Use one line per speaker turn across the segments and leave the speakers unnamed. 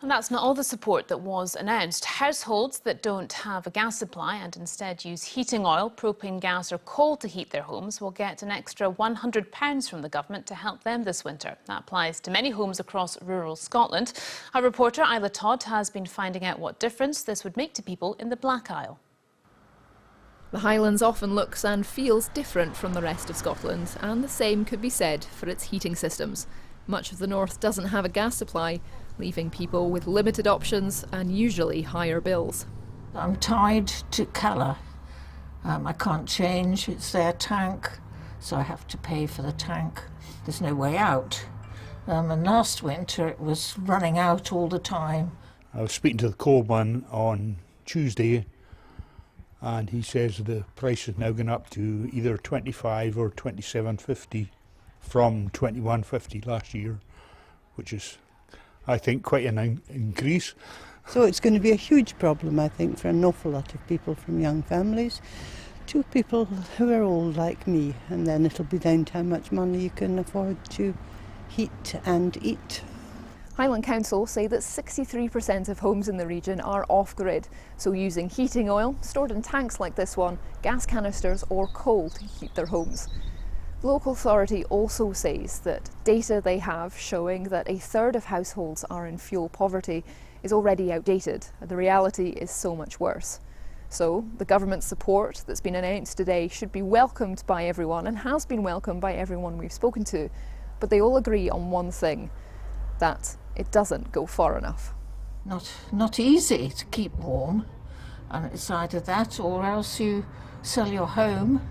And that's not all the support that was announced. Households that don't have a gas supply and instead use heating oil, propane gas or coal to heat their homes will get an extra £100 from the government to help them this winter. That applies to many homes across rural Scotland. Our reporter Isla Todd has been finding out what difference this would make to people in the Black Isle.
The Highlands often looks and feels different from the rest of Scotland, and the same could be said for its heating systems. Much of the north doesn't have a gas supply, leaving people with limited options and usually higher bills.
I'm tied to Cala. I can't change, it's their tank, so I have to pay for the tank. There's no way out. And last winter it was running out all the time.
I was speaking to the coalman on Tuesday, and he says the price is now going up to either 25 or 27.50 from 21.50 last year, which is, I think, quite an increase.
So it's going to be a huge problem, I think, for an awful lot of people from young families to people who are old like me, and then it'll be down to how much money you can afford to heat and eat.
Highland Council say that 63% of homes in the region are off-grid, so using heating oil stored in tanks like this one, gas canisters or coal to heat their homes. The local authority also says that data they have showing that a third of households are in fuel poverty is already outdated, and the reality is so much worse. So the government support that's been announced today should be welcomed by everyone and has been welcomed by everyone we've spoken to, but they all agree on one thing, that it doesn't go far enough.
Not easy to keep warm, and it's either that or else you sell your home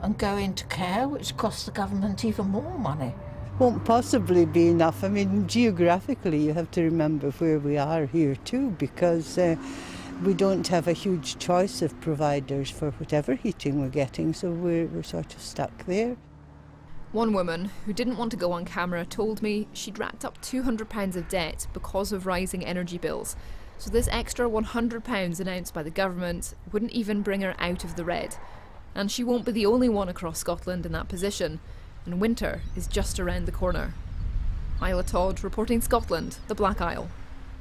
and go into care, which costs the government even more money.
Won't possibly be enough. I mean, geographically you have to remember where we are here too, because we don't have a huge choice of providers for whatever heating we're getting, so we're sort of stuck there.
One woman who didn't want to go on camera told me she'd racked up £200 of debt because of rising energy bills. So this extra £100 announced by the government wouldn't even bring her out of the red. And she won't be the only one across Scotland in that position, and winter is just around the corner. Isla Todd reporting Scotland, the Black Isle.